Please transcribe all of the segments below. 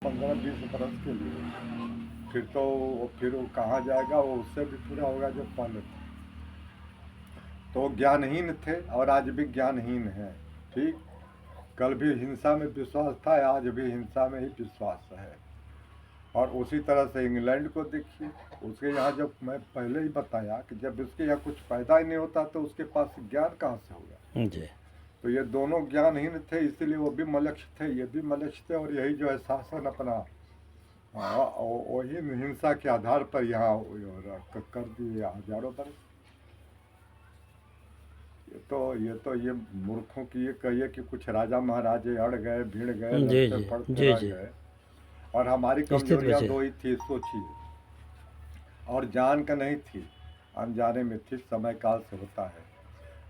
15-20 बरस के लिए। फिर वो कहाँ जाएगा, वो उससे भी पूरा होगा जो पहले था। तो ज्ञानहीन थे और आज भी ज्ञानहीन है। ठीक, कल भी हिंसा में विश्वास था, आज भी हिंसा में ही विश्वास है। और उसी तरह से इंग्लैंड को देखिए, उसके यहाँ जब मैं पहले ही बताया कि जब उसके यहाँ कुछ पैदा ही नहीं होता तो उसके पास ज्ञान कहाँ से होगा जी। तो ये दोनों ज्ञानहीन थे, इसीलिए वो भी मलक्ष थे, ये भी मलक्ष थे। और यही जो है शासन अपना वही हिंसा के आधार पर यहाँ कर दिए हजारों बरस। ये मूर्खों की ये कहिए कि कुछ राजा महाराजे अड़ गए, भिड़ गए, जी लड़ते जी पड़ते जी रह जी। गए। और हमारी स्थिति कमजोरियां बचे। दो ही थी, सोचिए। और जान का नहीं थी, अनजाने में थी, समय काल से होता है।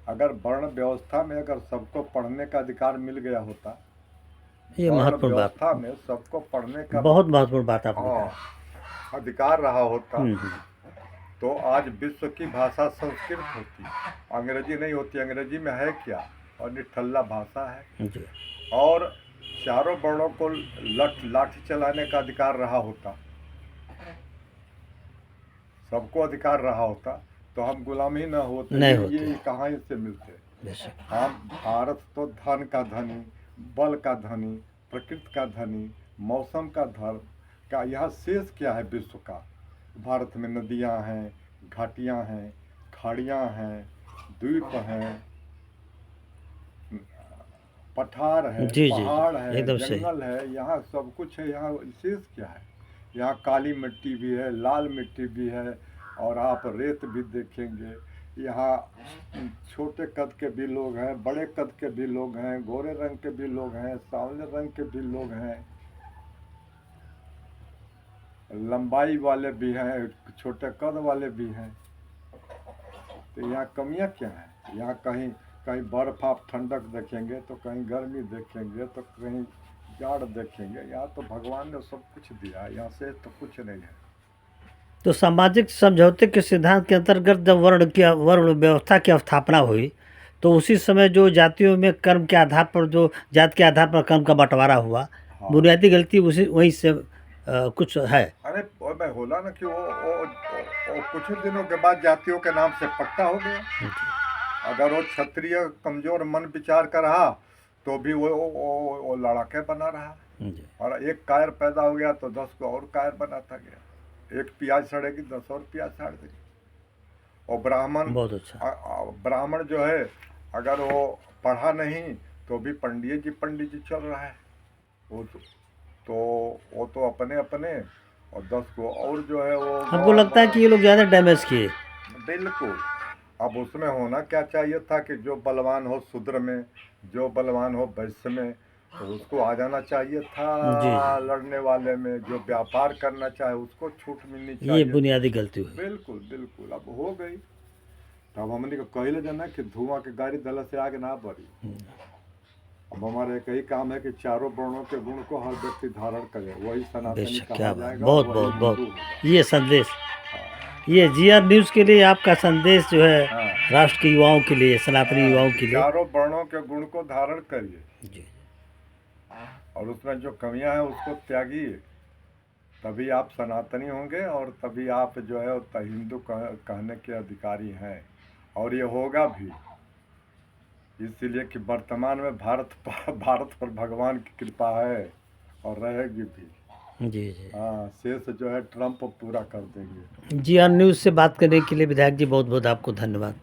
अगर वर्ण व्यवस्था में अगर सबको पढ़ने का अधिकार मिल गया होता, ये वर्ण महत्वपूर्ण बात, व्यवस्था में सबको पढ़ने का बहुत महत्वपूर्ण बात आपने हाँ कहा। अधिकार रहा होता, हम्म। तो आज विश्व की भाषा संस्कृत होती, अंग्रेजी नहीं होती। अंग्रेजी में है क्या, और निठल्ला भाषा है। जी। और चारों वर्णों को लाठी चलाने का अधिकार रहा होता, सबको अधिकार रहा होता, तो हम गुलामी न होते। नहीं ये होते। कहाँ इससे मिलते। बेशक। हम भारत तो धन का धनी, बल का धनी, प्रकृति का धनी, मौसम का धर्म का, यहाँ शेष क्या है विश्व का। भारत में नदियाँ हैं, घाटियाँ हैं, खाड़ियाँ हैं, द्वीप हैं, पठार है, जी जी जी, पहाड़ है, एकदम सही। जंगल है, यहाँ सब कुछ है। यहाँ शेष क्या है। यहाँ काली मिट्टी भी है, लाल मिट्टी भी है, और आप रेत भी देखेंगे। यहाँ छोटे कद के भी लोग हैं, बड़े कद के भी लोग हैं, गोरे रंग के भी लोग हैं, सांवले रंग के भी लोग हैं, लंबाई वाले भी हैं, छोटे कद वाले भी हैं। तो यहाँ कमियाँ क्या हैं। यहाँ कहीं कहीं बर्फ आप ठंडक देखेंगे, तो कहीं गर्मी देखेंगे, तो कहीं जाड़ देखेंगे। यहाँ तो भगवान ने सब कुछ दिया है, यहाँ से तो कुछ नहीं है। तो सामाजिक समझौते के सिद्धांत के अंतर्गत जब वर्ण व्यवस्था की स्थापना हुई, तो उसी समय जो जातियों में कर्म के आधार पर, जो जात के आधार पर कर्म का बंटवारा हुआ, हाँ। बुनियादी गलती उसी वहीं से कुछ है। अरे मैं बोला ना कि वो कुछ ही दिनों के बाद जातियों के नाम से पट्टा हो गया। अगर वो क्षत्रिय कमजोर मन विचार का रहा, तो भी वो लड़ाके बना रहा। जी। और एक कायर पैदा हो गया तो 10 को और कायर बनाता गया। एक प्याज सड़ेगी, 10 और प्याज साड़ देगी। और बहुत अच्छा। ब्राह्मण जो है, अगर वो पढ़ा नहीं तो भी पंडित जी चल रहा है। वो तो अपने अपने, और 10 को और जो है वो हमको लगता है कि ये लोग ज़्यादा डैमेज किए। बिल्कुल। अब उसमें होना क्या चाहिए था कि जो बलवान हो शूद्र में, जो बलवान हो वैश्य में, तो उसको आ जाना चाहिए था। जी जी, लड़ने वाले में जो व्यापार करना चाहे उसको छूट मिलनी ये चाहिए। बुनियादी गलती हुई। बिल्कुल बिल्कुल, अब हो गई। तब हमने को कहले जाना कि धुआं के गाड़ी दल से आगे ना बढ़ी। अब हमारा एक ही काम है कि चारों वर्णों के गुण को हर व्यक्ति धारण करे, वही सनातनी बेशक, कहा क्या बात, जाएगा, बहुत वही बहुत हिंदू बहुत। होगा। ये संदेश, ये जीआर न्यूज़ के लिए आपका संदेश जो है, हाँ, राष्ट्र के युवाओं के लिए, सनातनी हाँ, युवाओं कि के लिए। चारों वर्णों के गुण को धारण करिए, जी। और उसमें जो कमियां हैं उसको त्यागिए। तभी आप सनातनी होंगे, और तभी आप जो है हिंदू कहने के अधिकारी हैं। और ये होगा भी, इसीलिए कि वर्तमान में भारत पर भगवान की कृपा है, और रहेगी भी। जी जी। हाँ, शेष जो है ट्रम्प पूरा कर देंगे। जीआर न्यूज़ से बात करने के लिए विधायक जी बहुत बहुत आपको धन्यवाद।